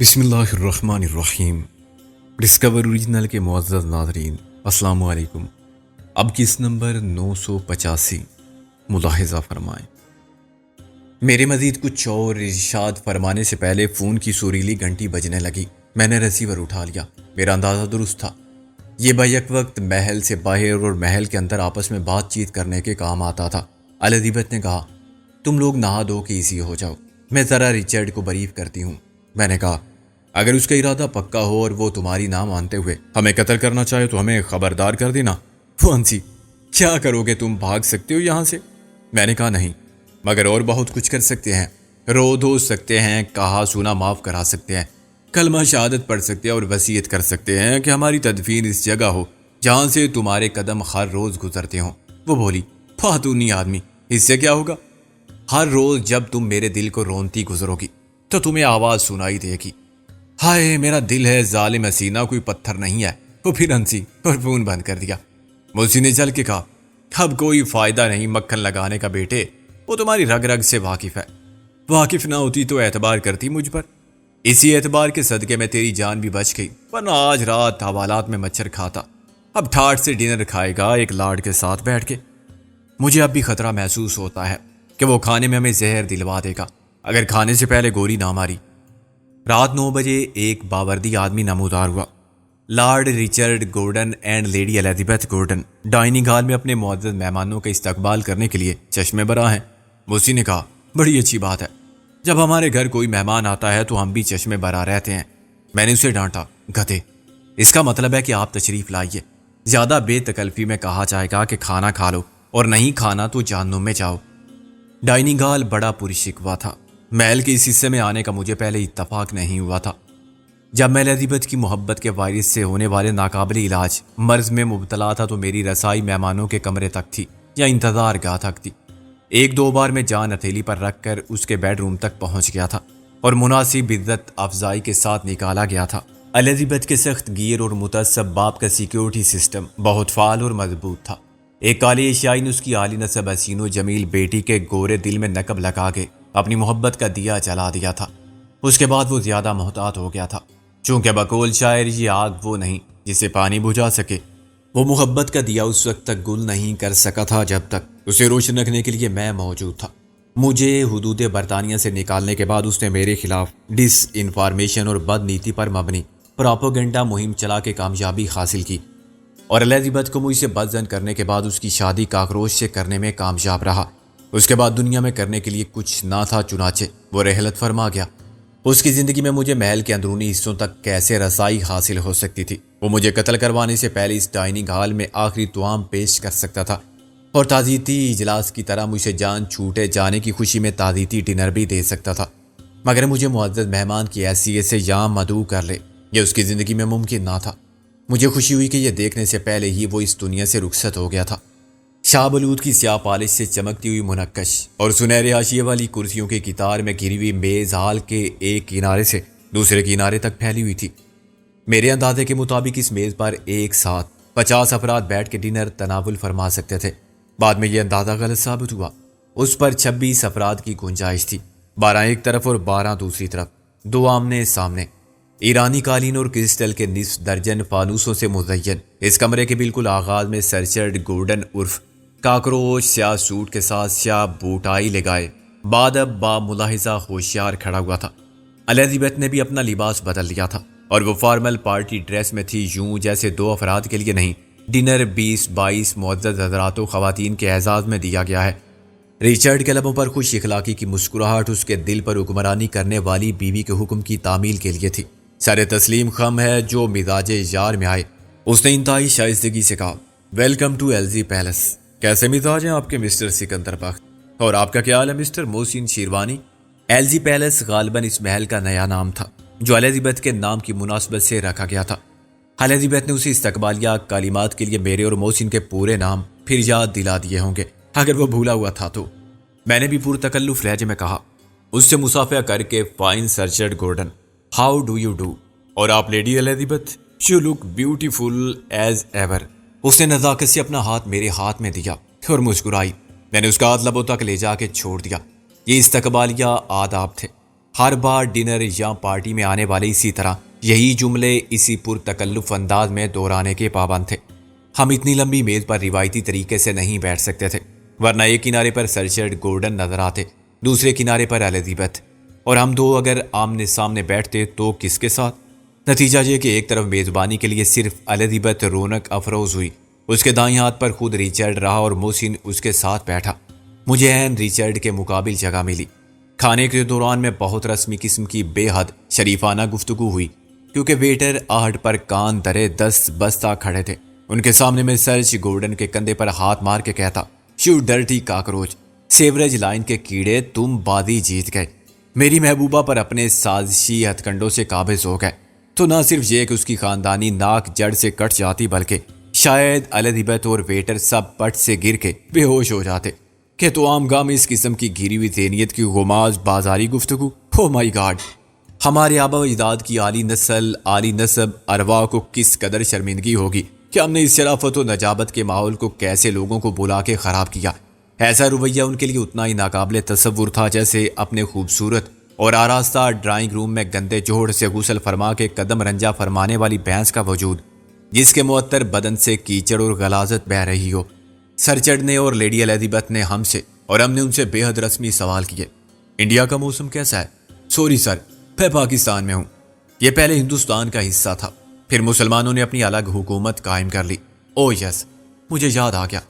بسم اللہ الرحمن الرحیم۔ ڈسکور اوریجنل کے معزز ناظرین، السلام علیکم۔ اب کس نمبر 985 ملاحظہ فرمائیں۔ میرے مزید کچھ اور ارشاد فرمانے سے پہلے فون کی سریلی گھنٹی بجنے لگی۔ میں نے ریسیور اٹھا لیا۔ میرا اندازہ درست تھا، یہ بیک وقت محل سے باہر اور محل کے اندر آپس میں بات چیت کرنے کے کام آتا تھا۔ الزبتھ نے کہا، تم لوگ نہا دھو کے ایزی ہو جاؤ، میں ذرا ریچرڈ کو بریف کرتی ہوں۔ میں نے کہا، اگر اس کا ارادہ پکا ہو اور وہ تمہاری نہ مانتے ہوئے ہمیں قتل کرنا چاہے تو ہمیں خبردار کر دینا۔ وہ ہنسی، کیا کرو گے تم، بھاگ سکتے ہو یہاں سے؟ میں نے کہا نہیں، مگر اور بہت کچھ کر سکتے ہیں۔ رو دھو سکتے ہیں، کہا سنا معاف کرا سکتے ہیں، کلمہ شہادت پڑھ سکتے ہیں اور وصیت کر سکتے ہیں کہ ہماری تدفین اس جگہ ہو جہاں سے تمہارے قدم ہر روز گزرتے ہوں۔ وہ بولی، فاتونی آدمی، اس سے کیا ہوگا؟ ہر روز جب تم میرے دل کو رونتی گزرو گی تو تمہیں آواز سنائی دے گی، ہائے میرا دل ہے ظالم حسینہ، کوئی پتھر نہیں ہے۔ وہ پھر ہنسی اور فون بند کر دیا۔ موسی نے چل کے کہا، اب کوئی فائدہ نہیں مکھن لگانے کا بیٹے، وہ تمہاری رگ رگ سے واقف ہے، واقف نہ ہوتی تو اعتبار کرتی مجھ پر۔ اسی اعتبار کے صدقے میں تیری جان بھی بچ گئی، ورنہ آج رات حوالات میں مچھر کھاتا۔ اب ٹھاٹ سے ڈنر کھائے گا ایک لاڈ کے ساتھ بیٹھ کے۔ مجھے اب بھی خطرہ محسوس ہوتا ہے کہ وہ کھانے میں ہمیں زہر دلوا دے گا اگر کھانے سے پہلے گولی نہ ماری۔ رات 9 بجے ایک باوردی آدمی نمودار ہوا، lord Richard Gordon and lady Elizabeth Gordon dining hall میں اپنے معزز مہمانوں کا استقبال کرنے کے لیے چشمے برآں ہیں۔ موسی نے کہا، بڑی اچھی بات ہے، جب ہمارے گھر کوئی مہمان آتا ہے تو ہم بھی چشمے برآں رہتے ہیں۔ میں نے اسے ڈانٹا، گدھے، اس کا مطلب ہے کہ آپ تشریف لائیے۔ زیادہ بے تکلفی میں کہا جائے گا کہ کھانا کھا لو اور نہیں کھانا تو جہنم میں جاؤ۔ ڈائننگ ہال بڑا پرشکوہ تھا۔ محل کے اس حصے میں آنے کا مجھے پہلے اتفاق نہیں ہوا تھا۔ جب میں الزبتھ کی محبت کے وائرس سے ہونے والے ناقابل علاج مرض میں مبتلا تھا تو میری رسائی مہمانوں کے کمرے تک تھی یا انتظار گاہ تک تھی۔ ایک دو بار میں جان ہتھیلی پر رکھ کر اس کے بیڈ روم تک پہنچ گیا تھا اور مناسب عزت افزائی کے ساتھ نکالا گیا تھا۔ الزبتھ کے سخت گیر اور متعصب باپ کا سیکیورٹی سسٹم بہت فعال اور مضبوط تھا۔ ایک کالے ایشیائی نے اس کی عالی نسب حسین و جمیل بیٹی کے گورے دل میں نقب لگا کے اپنی محبت کا دیا جلا دیا تھا۔ اس کے بعد وہ زیادہ محتاط ہو گیا تھا، چونکہ بقول شاعر یہ آگ وہ نہیں جسے پانی بجھا سکے۔ وہ محبت کا دیا اس وقت تک گل نہیں کر سکا تھا جب تک اسے روشن رکھنے کے لیے میں موجود تھا۔ مجھے حدود برطانیہ سے نکالنے کے بعد اس نے میرے خلاف ڈس انفارمیشن اور بد نیتی پر مبنی پراپوگنڈا مہم چلا کے کامیابی حاصل کی، اور الزبتھ کو مجھ سے بدظن کرنے کے بعد اس کی شادی کاکروچ سے کرنے میں کامیاب رہا۔ اس کے بعد دنیا میں کرنے کے لیے کچھ نہ تھا، چنانچہ وہ رحلت فرما گیا۔ اس کی زندگی میں مجھے محل کے اندرونی حصوں تک کیسے رسائی حاصل ہو سکتی تھی؟ وہ مجھے قتل کروانے سے پہلے اس ڈائننگ ہال میں آخری توام پیش کر سکتا تھا اور تعزیتی اجلاس کی طرح مجھے جان چھوٹے جانے کی خوشی میں تعزیتی ڈنر بھی دے سکتا تھا، مگر مجھے معزز مہمان کی حیثیت سے یہاں مدعو کر لے، یہ اس کی زندگی میں ممکن نہ تھا۔ مجھے خوشی ہوئی کہ یہ دیکھنے سے پہلے ہی وہ اس دنیا سے رخصت ہو گیا تھا۔ شاہ بلوط کی سیاہ پالش سے چمکتی ہوئی منقش اور سنہرے حاشیے والی کرسیوں کے قطار میں گھری ہوئی میز ہال کے ایک کنارے سے دوسرے کنارے تک پھیلی ہوئی تھی۔ میرے اندازے کے مطابق اس میز پر ایک ساتھ 50 افراد بیٹھ کے ڈنر تناول فرما سکتے تھے۔ بعد میں یہ اندازہ غلط ثابت ہوا۔ اس پر 26 افراد کی گنجائش تھی، 12 ایک طرف اور 12 دوسری طرف، دو آمنے سامنے۔ ایرانی قالین اور کرسٹل کے نصف درجن فانوسوں سے مزین اس کمرے کے بالکل آغاز میں سر ریچرڈ گورڈن عرف کاکروچ سیاہ سوٹ کے ساتھ سیاہ بوٹائی لگائے بادب با ملاحظہ ہوشیار کھڑا ہوا تھا۔ الزبتھ نے بھی اپنا لباس بدل لیا تھا اور وہ فارمل پارٹی ڈریس میں تھی، یوں جیسے 2 افراد کے لیے نہیں، ڈنر 20-22 معزز حضرات و خواتین کے اعزاز میں دیا گیا ہے۔ ریچرڈ کے لبوں پر خوش اخلاقی کی مسکراہٹ اس کے دل پر حکمرانی کرنے والی بیوی کے حکم کی تعمیل کے لیے تھی۔ سر تسلیم خم ہے جو مزاج یار میں آئے، اس نے انتہائی شائستگی سے کہا، ویلکم ٹو ایلزی پیلس۔ کیسے مزاج ہیں آپ کے مسٹر سکندر بخت؟ اور آپ کا کیا حال ہے مسٹر محسن شیروانی؟ ایلزی پیلس غالباً اس محل کا نیا نام تھا جو الزبتھ کے نام کی مناسبت سے رکھا گیا تھا۔ الزبتھ نے اسے استقبالیہ کلمات کے لیے میرے اور محسن کے پورے نام پھر یاد دلا دیے ہوں گے اگر وہ بھولا ہوا تھا تو۔ میں نے بھی پرتکلف لہجے میں کہا، اس سے مصافحہ کر کے، fine sir Richard Gordon, how do you do? اور آپ Lady Elizabeth, you look beautiful as ever. اس نے نزاکت سے اپنا ہاتھ میرے ہاتھ میں دیا اور مسکرائی۔ میں نے اس کا ہاتھ لبوں تک لے جا کے چھوڑ دیا۔ یہ استقبالیہ آداب تھے۔ ہر بار ڈنر یا پارٹی میں آنے والے اسی طرح یہی جملے اسی پرتکلف انداز میں دہرانے کے پابند تھے۔ ہم اتنی لمبی میز پر روایتی طریقے سے نہیں بیٹھ سکتے تھے، ورنہ ایک کنارے پر سر رچرڈ گورڈن نظر آتے، دوسرے کنارے پر الزبتھ، اور ہم دو اگر آمنے سامنے بیٹھتے تو کس کے ساتھ؟ نتیجہ یہ کہ ایک طرف میزبانی کے لیے صرف الزبتھ رونق افروز ہوئی، اس کے دائیں ہاتھ پر خود رچرڈ رہا اور محسن اس کے ساتھ بیٹھا۔ مجھے عین رچرڈ کے مقابل جگہ ملی۔ کھانے کے دوران میں بہت رسمی قسم کی بے حد شریفانہ گفتگو ہوئی، کیونکہ ویٹر آہٹ پر کان درے دست بستہ کھڑے تھے۔ ان کے سامنے میں سرچ گورڈن کے کندھے پر ہاتھ مار کے کہتا، "you dirty cockroach, sewerage line کے کیڑے، تم بازی جیت گئے۔ میری محبوبہ پر اپنے سازشی ہتھ کنڈوں سے قابض ہو گئے۔ تو نہ صرف یہ کہ اس کی خاندانی ناک جڑ سے کٹ جاتی، بلکہ شاید الزبتھ اور ویٹر سب پٹ سے گر کے بے ہوش ہو جاتے کہ تو عام گام اس قسم کی گھری ہوئی ذہنیت کی غماز بازاری گفتگو۔ او مائی گاڈ! ہمارے آبا و اجداد کی عالی نسل، عالی نسب ارواح کو کس قدر شرمندگی ہوگی کہ ہم نے اس شرافت و نجابت کے ماحول کو کیسے لوگوں کو بلا کے خراب کیا۔ ایسا رویہ ان کے لیے اتنا ہی ناقابل تصور تھا جیسے اپنے خوبصورت اور آراستہ ڈرائنگ روم میں گندے جوڑ سے غسل فرما کے قدم رنجا فرمانے والی بھینس کا وجود، جس کے معطر بدن سے کیچڑ اور غلاظت بہہ رہی ہو۔ سر چڑھنے اور لیڈی الزبتھ نے ہم سے اور ہم نے ان سے بے حد رسمی سوال کیے، انڈیا کا موسم کیسا ہے؟ سوری سر، میں پاکستان میں ہوں۔ یہ پہلے ہندوستان کا حصہ تھا، پھر مسلمانوں نے اپنی الگ حکومت قائم کر لی۔ او یس، مجھے یاد آ گیا،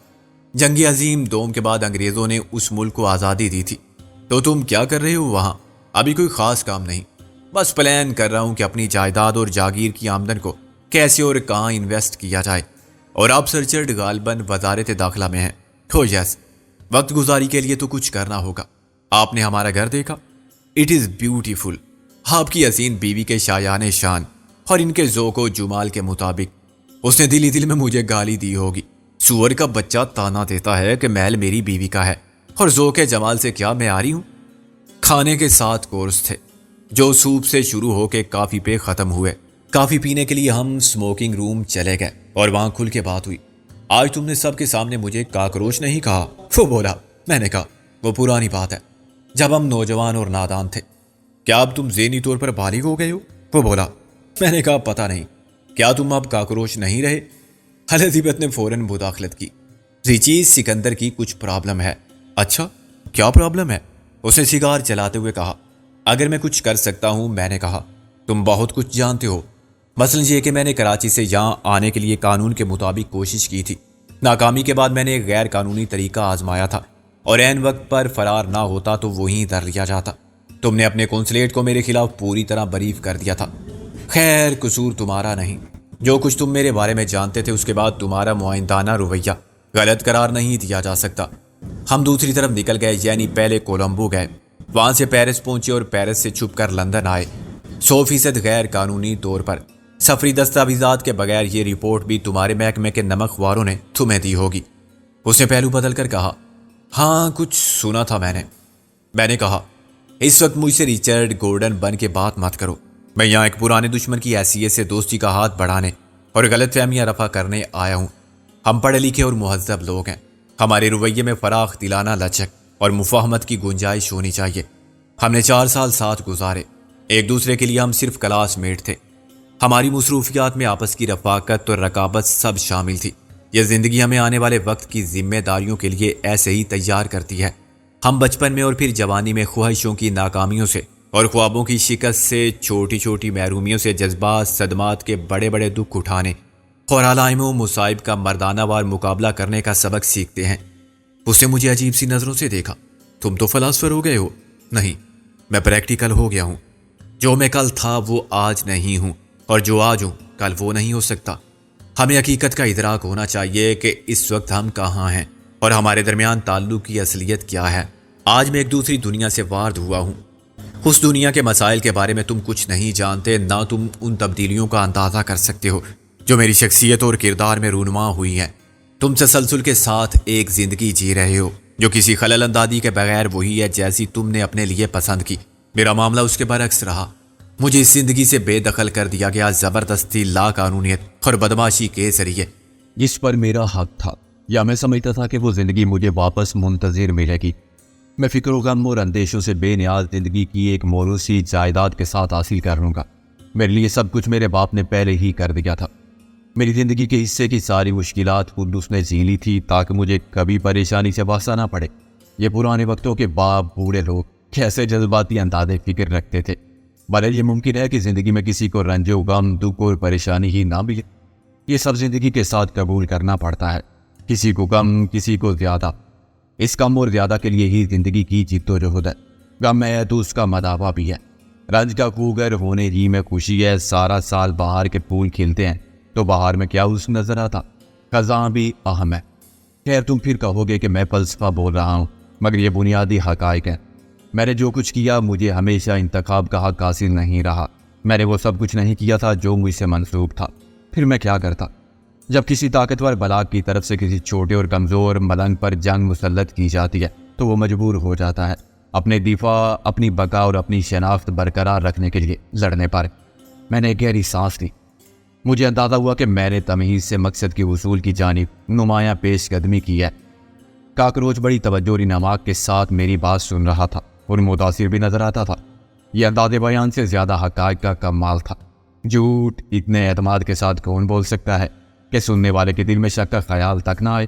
جنگ عظیم دوم کے بعد انگریزوں نے اس ملک کو آزادی دی تھی۔ تو تم کیا کر رہے ہو وہاں؟ ابھی کوئی خاص کام نہیں، بس پلان کر رہا ہوں کہ اپنی جائیداد اور جاگیر کی آمدن کو کیسے اور کہاں انویسٹ کیا جائے۔ اور آپ سر رچرڈ غالباً وزارت داخلہ میں ہیں۔ او یس، وقت گزاری کے لیے تو کچھ کرنا ہوگا۔ آپ نے ہمارا گھر دیکھا؟ It is beautiful. آپ کی حسین بیوی کے شایان شان اور ان کے ذوق و جمال کے مطابق اس نے دل ہی دل میں مجھے گالی دی ہوگی۔ سور کا بچہ تانا دیتا ہے کہ محل میری بیوی کا ہے اور ذوق جمال سے کیا میں آ رہی ہوں۔ کھانے کے 7 کورس تھے جو سوپ سے شروع ہو کے کافی پہ ختم ہوئے۔ کافی پینے کے لیے ہم اسموکنگ روم چلے گئے اور وہاں کھل کے بات ہوئی۔ آج تم نے سب کے سامنے مجھے کاکروچ نہیں کہا؟ وہ بولا۔ میں نے کہا، وہ پرانی بات ہے جب ہم نوجوان اور نادان تھے۔ کیا اب تم ذہنی طور پر بالغ ہو گئے ہو؟ وہ بولا۔ میں نے کہا، پتہ نہیں، کیا تم اب کاکروچ نہیں رہے؟ الزبتھ نے فوراً مداخلت کی، ریچیز سکندر کی کچھ پرابلم ہے۔ اچھا، کیا پرابلم ہے؟ اس نے سگار چلاتے ہوئے کہا۔ اگر میں کچھ کر سکتا ہوں، میں نے کہا، تم بہت کچھ جانتے ہو۔ مثلاً یہ کہ میں نے کراچی سے یہاں آنے کے لیے قانون کے مطابق کوشش کی تھی۔ ناکامی کے بعد میں نے ایک غیر قانونی طریقہ آزمایا تھا اور عین وقت پر فرار نہ ہوتا تو وہیں دھر لیا جاتا۔ تم نے اپنے کونسلیٹ کو میرے خلاف پوری طرح بریف کر دیا تھا۔ خیر، قصور تمہارا نہیں۔ جو کچھ تم میرے بارے میں جانتے تھے اس کے بعد تمہارا معاندانہ رویہ غلط قرار نہیں دیا جا سکتا۔ ہم دوسری طرف نکل گئے، یعنی پہلے کولمبو گئے، وہاں سے پیرس پہنچے اور پیرس سے چھپ کر لندن آئے۔ 100% غیر قانونی طور پر سفری دستاویزات کے بغیر یہ رپورٹ بھی تمہارے محکمے کے نمک خواروں نے تمہیں دی ہوگی۔ اس نے پہلو بدل کر کہا، ہاں کچھ سنا تھا میں نے کہا، اس وقت مجھ سے رچرڈ گورڈن بن کے بات مت کرو۔ میں یہاں ایک پرانے دشمن کی حیثیت سے دوستی کا ہاتھ بڑھانے اور غلط فہمیاں رفع کرنے آیا ہوں۔ ہم پڑھے لکھے اور مہذب لوگ ہیں، ہمارے رویے میں فراخ دلانہ لچک اور مفاہمت کی گنجائش ہونی چاہیے۔ ہم نے 4 سال ساتھ گزارے، ایک دوسرے کے لیے ہم صرف کلاس میٹ تھے۔ ہماری مصروفیات میں آپس کی رفاقت اور رقابت سب شامل تھی۔ یہ زندگی ہمیں آنے والے وقت کی ذمہ داریوں کے لیے ایسے ہی تیار کرتی ہے۔ ہم بچپن میں اور پھر جوانی میں خواہشوں کی ناکامیوں سے اور خوابوں کی شکست سے، چھوٹی چھوٹی محرومیوں سے، جذبات صدمات کے بڑے بڑے دکھ اٹھانے اور علائم و مصائب کا مردانہ وار مقابلہ کرنے کا سبق سیکھتے ہیں۔ اس نے مجھے عجیب سی نظروں سے دیکھا۔ تم تو فلاسفر ہو گئے ہو؟ نہیں، میں پریکٹیکل ہو گیا ہوں۔ جو میں کل تھا وہ آج نہیں ہوں، اور جو آج ہوں کل وہ نہیں ہو سکتا۔ ہمیں حقیقت کا ادراک ہونا چاہیے کہ اس وقت ہم کہاں ہیں اور ہمارے درمیان تعلق کی اصلیت کیا ہے۔ آج میں ایک دوسری دنیا سے وارد ہوا ہوں۔ اس دنیا کے مسائل کے بارے میں تم کچھ نہیں جانتے، نہ تم ان تبدیلیوں کا اندازہ کر سکتے ہو جو میری شخصیت اور کردار میں رونما ہوئی ہیں۔ تم تسلسل کے ساتھ ایک زندگی جی رہے ہو جو کسی خلل اندازی کے بغیر وہی ہے جیسی تم نے اپنے لیے پسند کی۔ میرا معاملہ اس کے برعکس رہا۔ مجھے اس زندگی سے بے دخل کر دیا گیا، زبردستی، لا قانونیت اور بدماشی کے ذریعے، جس پر میرا حق تھا، یا میں سمجھتا تھا کہ وہ زندگی مجھے واپس منتظر ملے گی۔ میں فکر و غم اور اندیشوں سے بے نیاز زندگی کی ایک موروثی جائیداد کے ساتھ حاصل کر لوں گا۔ میرے لیے سب کچھ میرے باپ نے پہلے ہی کر دیا تھا۔ میری زندگی کے حصے کی ساری مشکلات خود اس نے جھیلی تھی تاکہ مجھے کبھی پریشانی سے باسا نہ پڑے۔ یہ پرانے وقتوں کے باپ بوڑھے لوگ کیسے جذباتی انداز فکر رکھتے تھے۔ بھلے یہ ممکن ہے کہ زندگی میں کسی کو رنج و غم، دکھ اور پریشانی ہی نہ ملے، یہ سب زندگی کے ساتھ قبول کرنا پڑتا ہے۔ کسی کو کم، کسی کو زیادہ۔ اس کم اور زیادہ کے لیے ہی زندگی کی جد و جہد ہے۔ غم ہے تو اس کا مداوع بھی ہے۔ رنج کا خوگر ہونے ہی میں خوشی ہے۔ سارا سال بہار کے پھول کھلتے ہیں تو بہار میں کیا حسن نظر آتا۔ خزاں بھی اہم ہے۔ خیر، تم پھر کہو گے کہ میں فلسفہ بول رہا ہوں، مگر یہ بنیادی حقائق ہیں۔ میں نے جو کچھ کیا، مجھے ہمیشہ انتخاب کا حق حاصل نہیں رہا۔ میں نے وہ سب کچھ نہیں کیا تھا جو مجھ سے منسوب تھا۔ پھر میں کیا کرتا؟ جب کسی طاقتور بلاک کی طرف سے کسی چھوٹے اور کمزور ملنگ پر جنگ مسلط کی جاتی ہے تو وہ مجبور ہو جاتا ہے اپنے دفاع، اپنی بقا اور اپنی شناخت برقرار رکھنے کے لیے لڑنے پر۔ میں نے ایک گہری سانس لی۔ مجھے اندازہ ہوا کہ میں نے تمیز سے مقصد کے حصول کی جانب نمایاں پیش قدمی کی ہے۔ کاکروچ بڑی توجہ اور انعماق کے ساتھ میری بات سن رہا تھا اور متاثر بھی نظر آتا تھا۔ یہ انداز بیان سے زیادہ حقائق کا کمال تھا۔ جھوٹ اتنے اعتماد کے ساتھ کون بول سکتا ہے کہ سننے والے کے دل میں شک کا خیال تک نہ آئے؟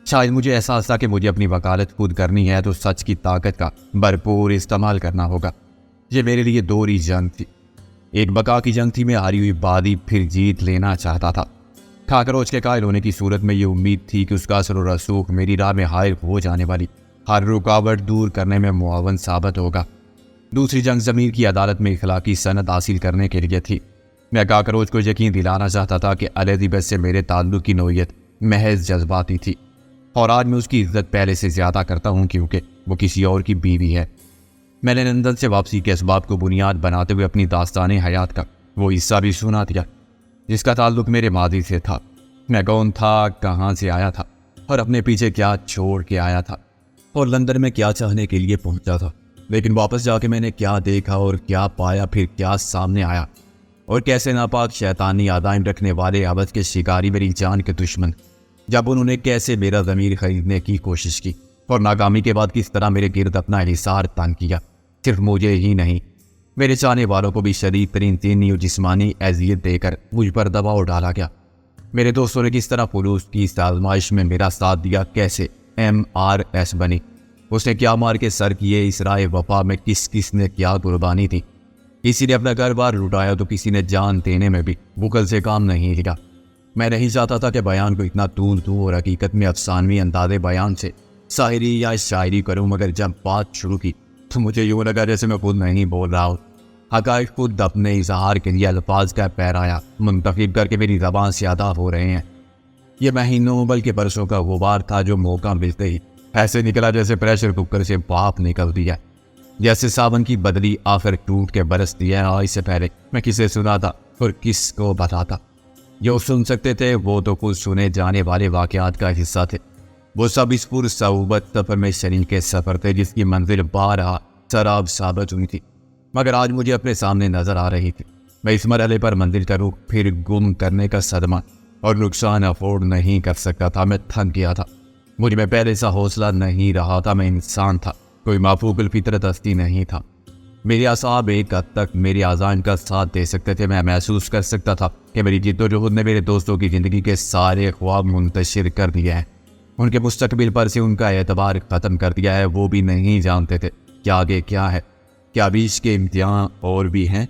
شاید مجھے احساس تھا کہ مجھے اپنی وکالت خود کرنی ہے تو سچ کی طاقت کا بھرپور استعمال کرنا ہوگا۔ یہ میرے لیے دوہری جنگ تھی۔ ایک بقا کی جنگ تھی۔ میں ہاری ہوئی بادی پھر جیت لینا چاہتا تھا۔ کھاکروچ کے قائل ہونے کی صورت میں یہ امید تھی کہ اس کا اثر و رسوخ میری راہ میں حائل ہو جانے والی ہر رکاوٹ دور کرنے میں معاون ثابت ہوگا۔ دوسری جنگ ضمیر کی عدالت میں اخلاقی سند حاصل کرنے کے لیے تھی۔ میں کاکروچ کو یقین دلانا چاہتا تھا کہ الزبتھ سے میرے تعلق کی نوعیت محض جذباتی تھی، اور آج میں اس کی عزت پہلے سے زیادہ کرتا ہوں کیونکہ وہ کسی اور کی بیوی ہے۔ میں نے لندن سے واپسی کے اسباب کو بنیاد بناتے ہوئے اپنی داستان حیات کا وہ حصہ بھی سنا دیا جس کا تعلق میرے ماضی سے تھا۔ میں کون تھا، کہاں سے آیا تھا اور اپنے پیچھے کیا چھوڑ کے آیا تھا، اور لندن میں کیا چاہنے کے لیے پہنچا تھا، لیکن واپس جا کے میں نے کیا دیکھا اور کیا پایا، پھر کیا سامنے آیا، اور کیسے ناپاک شیطانی عزائم رکھنے والے عبث کے شکاری میری جان کے دشمن جب انہوں نے کیسے میرا ضمیر خریدنے کی کوشش کی، اور ناکامی کے بعد کس طرح میرے گرد اپنا انحصار تنگ کیا۔ صرف مجھے ہی نہیں، میرے چاہنے والوں کو بھی شدید ترین ذہنی اور جسمانی اذیت دے کر مجھ پر دباؤ ڈالا گیا۔ میرے دوستوں نے کس طرح فلوس کی اس آزمائش میں میرا ساتھ دیا، کیسے MRS بنی، اس نے کیا مار کے سر کیے، اس راہ وفا میں کس نے کیا قربانی دی۔ کسی نے اپنا گھر بار لٹایا تو کسی نے جان دینے میں بھی بخل سے کام نہیں لیا۔ میں نہیں چاہتا تھا کہ بیان کو اتنا طول دوں اور حقیقت میں افسانوی انداز بیان سے شاعری یا شاعری کروں، مگر جب بات شروع کی تو مجھے یوں لگا جیسے میں خود نہیں بول رہا ہوں۔ حقائق خود اپنے اظہار کے لیے الفاظ کا پیرایا منتخب کر کے میری زبان سے ادا ہو رہے ہیں۔ یہ مہینوں بلکہ برسوں کا غبار تھا جو موقع ملتے ہی ایسے نکلا جیسے پریشر کوکر سے بھاپ نکل دیا، جیسے ساون کی بدلی آخر ٹوٹ کے برستی ہے۔ آج سے پہلے میں کسے سناتا اور کس کو بتاتا؟ جو سن سکتے تھے وہ تو خود سنے جانے والے واقعات کا حصہ تھے۔ وہ سب اس پرصعوبت سفر میں شریک سفر تھے جس کی منزل بارہا سراب ثابت ہوئی تھی، مگر آج مجھے اپنے سامنے نظر آ رہی تھی۔ میں اس مرحلے پر منزل کا رخ پھر گم کرنے کا صدمہ اور نقصان افورڈ نہیں کر سکتا تھا۔ میں تھک گیا تھا، مجھ میں پہلے سا حوصلہ نہیں رہا تھا۔ میں انسان تھا، کوئی مافوق الفطرت ہستی نہیں تھا۔ میرے اعصاب ایک حد تک میری عزائم کا ساتھ دے سکتے تھے۔ میں محسوس کر سکتا تھا کہ میری جد و جہد نے میرے دوستوں کی زندگی کے سارے خواب منتشر کر دیے ہیں، ان کے مستقبل پر سے ان کا اعتبار ختم کر دیا ہے۔ وہ بھی نہیں جانتے تھے کہ آگے کیا ہے، کیا بیچ کے امتحان اور بھی ہیں،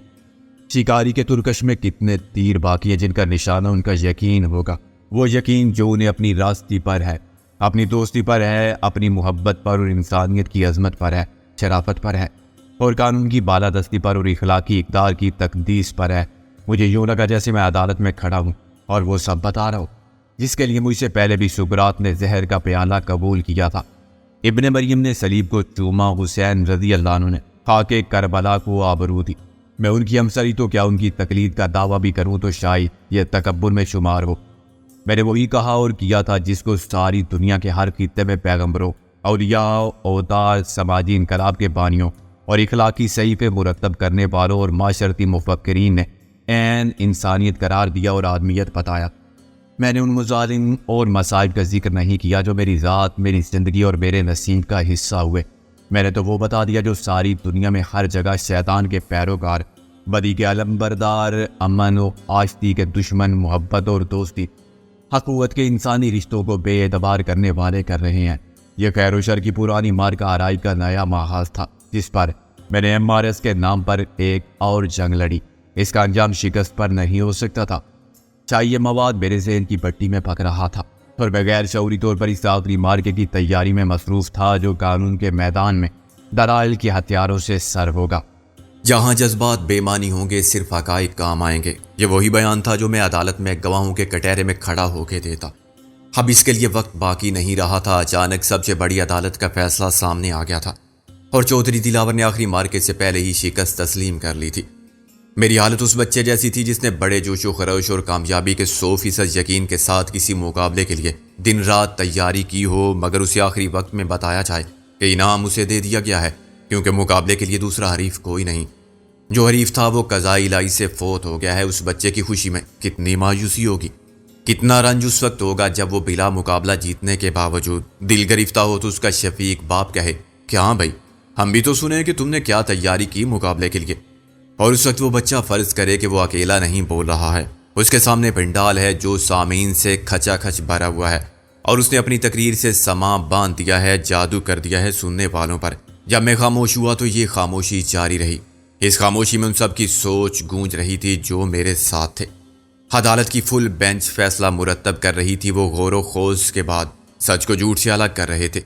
شکاری کے ترکش میں کتنے تیر باقی ہیں جن کا نشانہ ان کا یقین ہوگا، وہ یقین جو انہیں اپنی راستی پر ہے، اپنی دوستی پر ہے، اپنی محبت پر اور انسانیت کی عظمت پر ہے، شرافت پر ہے، اور قانون کی بالادستی پر اور اخلاقی اقدار کی تقدیس پر ہے۔ مجھے یوں لگا جیسے میں عدالت میں کھڑا ہوں اور وہ سب بتا رہا ہوں جس کے لیے مجھ سے پہلے بھی سقراط نے زہر کا پیالہ قبول کیا تھا۔ ابن مریم نے صلیب کو چوما، حسین رضی اللہ عنہ نے خاک کربلا کو آبرو دی۔ میں ان کی ہمسری تو کیا ان کی تقلید کا دعویٰ بھی کروں تو شاید یہ تکبر میں شمار ہو۔ میں نے وہی کہا اور کیا تھا جس کو ساری دنیا کے ہر خطے میں پیغمبروں، اولیاء، اوتاد، سماجی انقلاب کے بانیوں اور اخلاقی صحیفے مرتب کرنے والوں اور معاشرتی مفکرین نے عین انسانیت قرار دیا اور آدمیت بتایا۔ میں نے ان مظالم اور مصائب کا ذکر نہیں کیا جو میری ذات، میری زندگی اور میرے نصیب کا حصہ ہوئے۔ میں نے تو وہ بتا دیا جو ساری دنیا میں ہر جگہ شیطان کے پیروکار، بدی کے علمبردار، امن و آشتی کے دشمن، محبت اور دوستی، حقوق کے انسانی رشتوں کو بے اعتبار کرنے والے کر رہے ہیں۔ یہ خیر و شر کی پرانی مارکہ آرائی کا نیا محاذ تھا جس پر میں نے MRS کے نام پر ایک اور جنگ لڑی۔ اس کا انجام شکست پر نہیں ہو سکتا تھا۔ چاہیے مواد میرے ذہن کی پٹی میں پک رہا تھا اور بغیر شعوری طور پر اس آخری مارکے کی تیاری میں مصروف تھا جو قانون کے میدان میں دلائل کے ہتھیاروں سے سر ہوگا۔ جہاں جذبات بے معنی ہوں گے صرف حقائق کام آئیں گے، یہ وہی بیان تھا جو میں عدالت میں گواہوں کے کٹہرے میں کھڑا ہو کے دیتا۔ اب اس کے لیے وقت باقی نہیں رہا تھا۔ اچانک سب سے بڑی عدالت کا فیصلہ سامنے آ گیا تھا اور چودھری دلاور نے آخری مارکے سے پہلے ہی شکست تسلیم کر لی تھی۔ میری حالت اس بچے جیسی تھی جس نے بڑے جوش و خروش اور کامیابی کے 100% یقین کے ساتھ کسی مقابلے کے لیے دن رات تیاری کی ہو، مگر اسے آخری وقت میں بتایا جائے کہ انعام اسے دے دیا گیا ہے کیونکہ مقابلے کے لیے دوسرا حریف کوئی نہیں۔ جو حریف تھا وہ قضائی الہی سے فوت ہو گیا ہے۔ اس بچے کی خوشی میں کتنی مایوسی ہوگی، کتنا رنج اس وقت ہوگا جب وہ بلا مقابلہ جیتنے کے باوجود دل گرفتہ ہو تو اس کا شفیق باپ کہے کہ ہاں بھائی، ہم بھی تو سنے کہ تم نے کیا تیاری کی مقابلے کے لیے، اور اس وقت وہ بچہ فرض کرے کہ وہ اکیلا نہیں بول رہا ہے، اس کے سامنے پنڈال ہے جو سامعین سے کھچا کھچ بھرا ہوا ہے اور اس نے اپنی تقریر سے سما باندھ دیا ہے، جادو کر دیا ہے سننے والوں پر۔ جب میں خاموش ہوا تو یہ خاموشی جاری رہی۔ اس خاموشی میں ان سب کی سوچ گونج رہی تھی جو میرے ساتھ تھے۔ عدالت کی فل بینچ فیصلہ مرتب کر رہی تھی۔ وہ غور و خوض کے بعد سچ کو جھوٹ سے الگ کر رہے تھے۔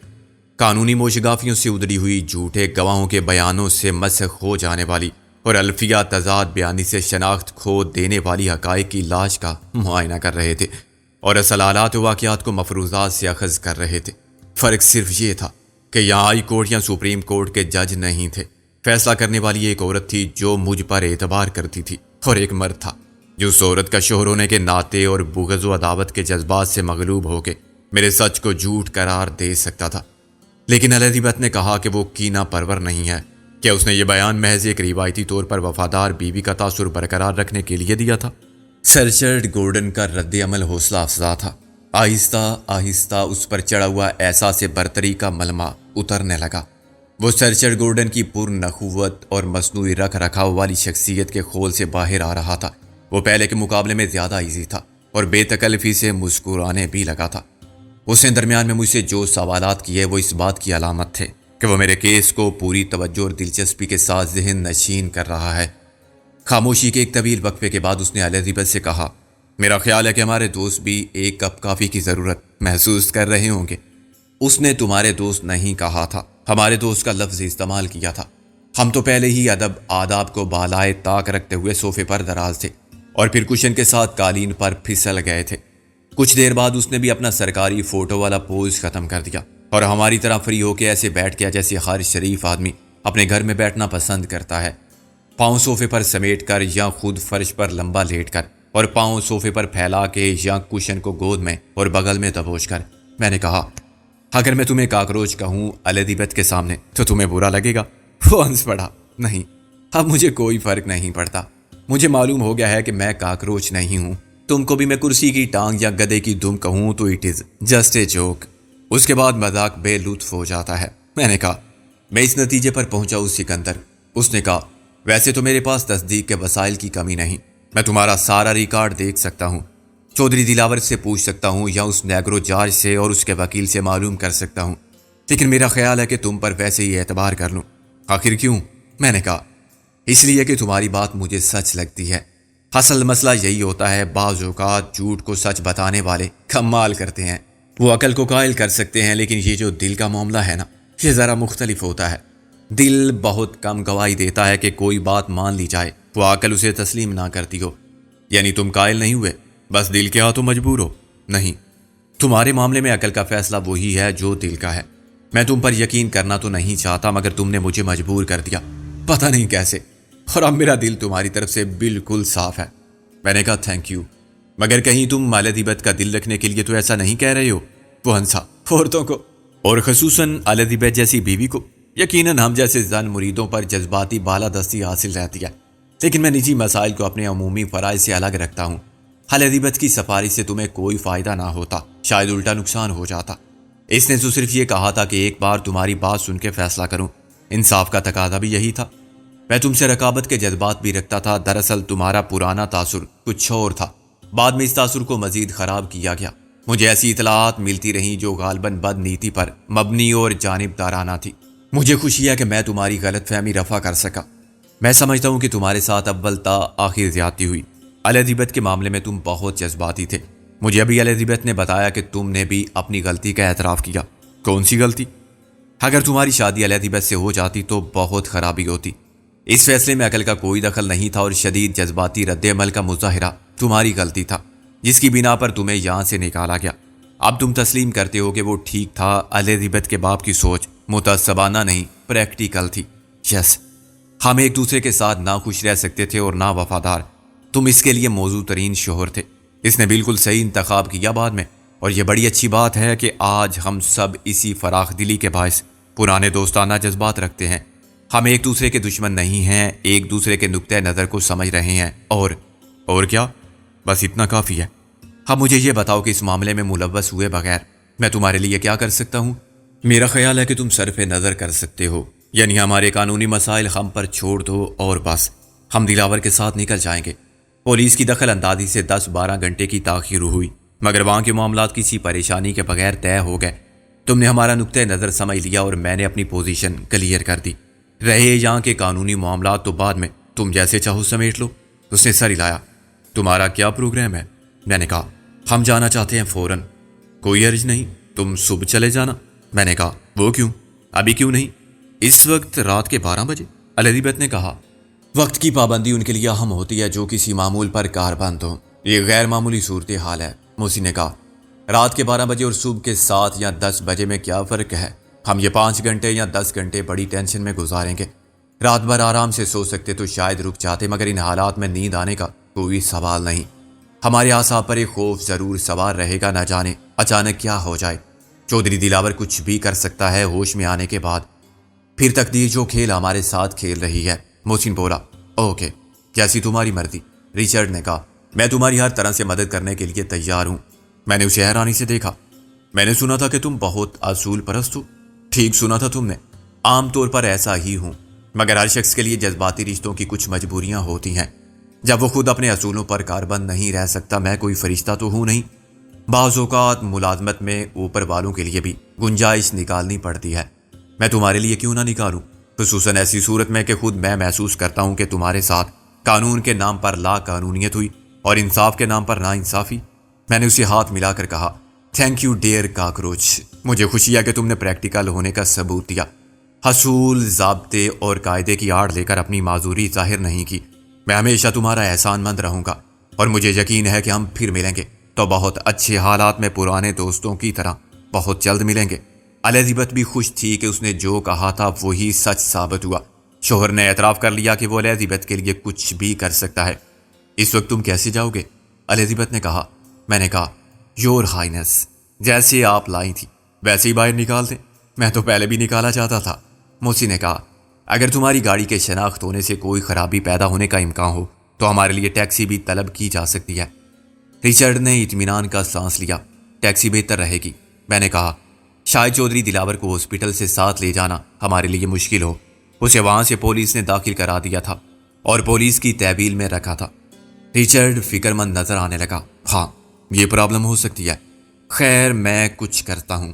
قانونی موشگافیوں سے ادڑی ہوئی، جھوٹے گواہوں کے بیانوں سے مسخ ہو جانے والی اور الفیہ تضاد بیانی سے شناخت کھو دینے والی حقائق کی لاش کا معائنہ کر رہے تھے اور اصل حالات و واقعات کو مفروضات سے اخذ کر رہے تھے۔ فرق صرف یہ تھا کہ یہاں ہائی کورٹ یا سپریم کورٹ کے جج نہیں تھے۔ فیصلہ کرنے والی ایک عورت تھی جو مجھ پر اعتبار کرتی تھی، اور ایک مرد تھا جو اس عورت کا شوہر ہونے کے ناطے اور بغض و عداوت کے جذبات سے مغلوب ہو کے میرے سچ کو جھوٹ قرار دے سکتا تھا۔ لیکن الدیبت نے کہا کہ وہ کینہ پرور نہیں ہے، کہ اس نے یہ بیان محض ایک روایتی طور پر وفادار بیوی کا تاثر برقرار رکھنے کے لیے دیا تھا۔ سر رچرڈ گورڈن کا رد عمل حوصلہ افزا تھا۔ آہستہ آہستہ اس پر چڑھا ہوا احساس برتری کا ملمہ اترنے لگا۔ وہ سر رچرڈ گورڈن کی پر نخوت اور مصنوعی رکھ رکھاؤ والی شخصیت کے خول سے باہر آ رہا تھا۔ وہ پہلے کے مقابلے میں زیادہ ایزی تھا اور بے تکلفی سے مسکرانے بھی لگا تھا۔ اس نے درمیان میں مجھ سے جو سوالات کیے وہ اس بات کی علامت تھے کہ وہ میرے کیس کو پوری توجہ اور دلچسپی کے ساتھ ذہن نشین کر رہا ہے۔ خاموشی کے ایک طویل وقفے کے بعد اس نے الدیبت سے کہا، میرا خیال ہے کہ ہمارے دوست بھی ایک کپ کافی کی ضرورت محسوس کر رہے ہوں گے۔ اس نے تمہارے دوست نہیں کہا تھا، ہمارے دوست کا لفظ استعمال کیا تھا۔ ہم تو پہلے ہی ادب آداب کو بالائے طاق رکھتے ہوئے صوفے پر دراز تھے اور پھر کشن کے ساتھ قالین پر پھسل گئے تھے۔ کچھ دیر بعد اس نے بھی اپنا سرکاری فوٹو والا پوز ختم کر دیا اور ہماری طرح فری ہو کے ایسے بیٹھ گیا جیسے ہر شریف آدمی اپنے گھر میں بیٹھنا پسند کرتا ہے، پاؤں صوفے پر سمیٹ کر یا خود فرش پر لمبا لیٹ کر اور پاؤں صوفے پر پھیلا کے یا کشن کو گود میں اور بغل میں دبوچ کر۔ میں نے کہا، اگر میں تمہیں کاکروچ کہوں الدیبت کے سامنے تو تمہیں برا لگے گا؟ وہ ہنس پڑا، نہیں، اب مجھے کوئی فرق نہیں پڑتا۔ مجھے معلوم ہو گیا ہے کہ میں کاکروچ نہیں ہوں۔ تم کو بھی میں کرسی کی ٹانگ یا گدے کی دم کہوں تو it is just a joke. اس کے بعد مذاق بے لطف ہو جاتا ہے۔ میں نے کہا، میں اس نتیجے پر پہنچا ہوں سکندر۔ اس نے کہا، ویسے تو میرے پاس تصدیق کے وسائل کی کمی نہیں، میں تمہارا سارا ریکارڈ دیکھ سکتا ہوں، چودھری دلاور سے پوچھ سکتا ہوں یا اس نیگرو جاج سے اور اس کے وکیل سے معلوم کر سکتا ہوں، لیکن میرا خیال ہے کہ تم پر ویسے ہی اعتبار کر لوں۔ آخر کیوں؟ میں نے کہا، اس لیے کہ تمہاری بات مجھے سچ لگتی ہے۔ اصل مسئلہ یہی ہوتا ہے، بعض اوقات جھوٹ کو سچ بتانے والے کمال کرتے ہیں۔ وہ عقل کو قائل کر سکتے ہیں، لیکن یہ جو دل کا معاملہ ہے نا، یہ ذرا مختلف ہوتا ہے۔ دل بہت کم گواہی دیتا ہے کہ کوئی بات مان لی جائے، وہ عقل اسے تسلیم نہ کرتی ہو۔ یعنی تم قائل نہیں ہوئے، بس دل کے ہاتھوں مجبور ہو؟ نہیں، تمہارے معاملے میں عقل کا فیصلہ وہی ہے جو دل کا ہے۔ میں تم پر یقین کرنا تو نہیں چاہتا، مگر تم نے مجھے مجبور کر دیا، پتہ نہیں کیسے، اور اب میرا دل تمہاری طرف سے بالکل صاف ہے۔ میں نے کہا، تھینک یو، مگر کہیں تم الدیبت کا دل رکھنے کے لیے تو ایسا نہیں کہہ رہے ہو؟ وہ ہنسا، عورتوں کو اور خصوصاً الدیبت جیسی بیوی کو یقیناً ہم جیسے زن مریدوں پر جذباتی بالادستی حاصل رہتی ہے، لیکن میں نجی مسائل کو اپنے عمومی فرائض سے الگ رکھتا ہوں۔ الدیبت کی سفارش سے تمہیں کوئی فائدہ نہ ہوتا، شاید الٹا نقصان ہو جاتا۔ اس نے تو صرف یہ کہا تھا کہ ایک بار تمہاری بات سن کے فیصلہ کروں۔ انصاف کا تقاضا بھی یہی تھا۔ میں تم سے رقابت کے جذبات بھی رکھتا تھا، دراصل تمہارا پرانا تاثر کچھ اور تھا، بعد میں اس تاثر کو مزید خراب کیا گیا۔ مجھے ایسی اطلاعات ملتی رہیں جو غالباً بد نیتی پر مبنی اور جانبدارانہ تھی۔ مجھے خوشی ہے کہ میں تمہاری غلط فہمی رفع کر سکا۔ میں سمجھتا ہوں کہ تمہارے ساتھ اول تا آخر زیادتی ہوئی۔ الزبتھ کے معاملے میں تم بہت جذباتی تھے۔ مجھے ابھی الزبتھ نے بتایا کہ تم نے بھی اپنی غلطی کا اعتراف کیا۔ کون سی غلطی؟ اگر تمہاری شادی الزبتھ سے ہو جاتی تو بہت خرابی ہوتی۔ اس فیصلے میں عقل کا کوئی دخل نہیں تھا اور شدید جذباتی رد عمل کا مظاہرہ تمہاری غلطی تھا، جس کی بنا پر تمہیں یہاں سے نکالا گیا۔ اب تم تسلیم کرتے ہو کہ وہ ٹھیک تھا۔ الزبتھ کے باپ کی سوچ متعصبانہ نہیں، پریکٹیکل تھی۔ یس، ہم ایک دوسرے کے ساتھ نہ خوش رہ سکتے تھے اور نہ وفادار۔ تم اس کے لیے موزوں ترین شوہر تھے۔ اس نے بالکل صحیح انتخاب کیا بعد میں، اور یہ بڑی اچھی بات ہے کہ آج ہم سب اسی فراخ دلی کے باعث پرانے دوستانہ جذبات رکھتے ہیں۔ ہم ایک دوسرے کے دشمن نہیں ہیں، ایک دوسرے کے نقطۂ نظر کو سمجھ رہے ہیں۔ اور کیا؟ بس اتنا کافی ہے۔ اب مجھے یہ بتاؤ کہ اس معاملے میں ملوث ہوئے بغیر میں تمہارے لیے کیا کر سکتا ہوں؟ میرا خیال ہے کہ تم صرف نظر کر سکتے ہو، یعنی ہمارے قانونی مسائل ہم پر چھوڑ دو اور بس ہم دلاور کے ساتھ نکل جائیں گے۔ پولیس کی دخل اندازی سے 10-12 گھنٹے کی تاخیر ہوئی، مگر وہاں کے معاملات کسی پریشانی کے بغیر طے ہو گئے۔ تم نے ہمارا نقطۂ نظر سمجھ لیا اور میں نے اپنی پوزیشن کلیئر کر دی۔ رہے یہاں کے قانونی معاملات تو بعد میں تم جیسے چاہو سمیٹ لو۔ اس نے سر ہلایا۔ تمہارا کیا پروگرام ہے؟ میں نے کہا ہم جانا چاہتے ہیں فوراً۔ کوئی عرض نہیں، تم صبح چلے جانا۔ میں نے کہا وہ کیوں؟ ابھی کیوں نہیں؟ اس وقت رات کے 12 بجے؟ الزبتھ نے کہا وقت کی پابندی ان کے لیے اہم ہوتی ہے جو کسی معمول پر کاربند ہو۔ یہ غیر معمولی صورتحال ہے۔ موسی نے کہا رات کے 12 بجے اور صبح کے 7 یا 10 بجے میں کیا فرق ہے؟ ہم یہ 5 گھنٹے یا 10 گھنٹے بڑی ٹینشن میں گزاریں گے۔ رات بھر آرام سے سو سکتے تو شاید رک جاتے، مگر ان حالات میں نیند آنے کا کوئی سوال نہیں۔ ہمارے اعصاب پر ایک خوف ضرور سوار رہے گا، نہ جانے اچانک کیا ہو جائے۔ چودھری دلاور کچھ بھی کر سکتا ہے ہوش میں آنے کے بعد۔ پھر تقدیر جو کھیل ہمارے ساتھ کھیل رہی ہے۔ محسن بولا اوکے، جیسی تمہاری مرضی۔ ریچرڈ نے کہا میں تمہاری ہر طرح سے مدد کرنے کے لیے تیار ہوں۔ میں نے اسے حیرانی سے دیکھا۔ میں نے سنا تھا کہ تم بہت اصول پرست ہو۔ ٹھیک سنا تھا تم نے، عام طور پر ایسا ہی ہوں، مگر ہر شخص کے لیے جذباتی رشتوں کی کچھ مجبوریاں ہوتی ہیں جب وہ خود اپنے اصولوں پر کاربند نہیں رہ سکتا۔ میں کوئی فرشتہ تو ہوں نہیں۔ بعض اوقات ملازمت میں اوپر والوں کے لیے بھی گنجائش نکالنی پڑتی ہے۔ میں تمہارے لیے کیوں نہ نکالوں، خصوصاً ایسی صورت میں کہ خود میں محسوس کرتا ہوں کہ تمہارے ساتھ قانون کے نام پر لا قانونیت ہوئی اور انصاف کے نام پر نا انصافی۔ میں نے اسے ہاتھ ملا کر کہا تھینک یو ڈیئر کاکروچ۔ مجھے خوشی ہے کہ تم نے پریکٹیکل ہونے کا ثبوت دیا، حصول، ضابطے اور قاعدے کی آڑ لے کر اپنی معذوری ظاہر نہیں کی۔ میں ہمیشہ تمہارا احسان مند رہوں گا، اور مجھے یقین ہے کہ ہم پھر ملیں گے تو بہت اچھے حالات میں، پرانے دوستوں کی طرح بہت جلد ملیں گے۔ الزبتھ بھی خوش تھی کہ اس نے جو کہا تھا وہی سچ ثابت ہوا۔ شوہر نے اعتراف کر لیا کہ وہ الزبتھ کے لیے کچھ بھی کر سکتا ہے۔ اس وقت تم کیسے جاؤ گے؟ الزبتھ نے کہا۔ میں نے کہا یور ہائنس، جیسے آپ لائی تھی ویسے ہی باہر نکال دیں۔ میں تو پہلے بھی نکالا چاہتا تھا۔ موسی نے کہا اگر تمہاری گاڑی کے شناخت ہونے سے کوئی خرابی پیدا ہونے کا امکان ہو تو ہمارے لیے ٹیکسی بھی طلب کی جا سکتی ہے۔ ریچرڈ نے اطمینان کا سانس لیا۔ ٹیکسی بہتر رہے گی۔ میں نے کہا شاید چودھری دلاور کو ہاسپٹل سے ساتھ لے جانا ہمارے لیے مشکل ہو۔ اسے وہاں سے پولیس نے داخل کرا دیا تھا اور پولیس کی تحویل میں رکھا تھا۔ ریچرڈ فکر مند نظر آنے لگا۔ ہاں، یہ پرابلم ہو سکتی ہے۔ خیر، میں کچھ کرتا ہوں۔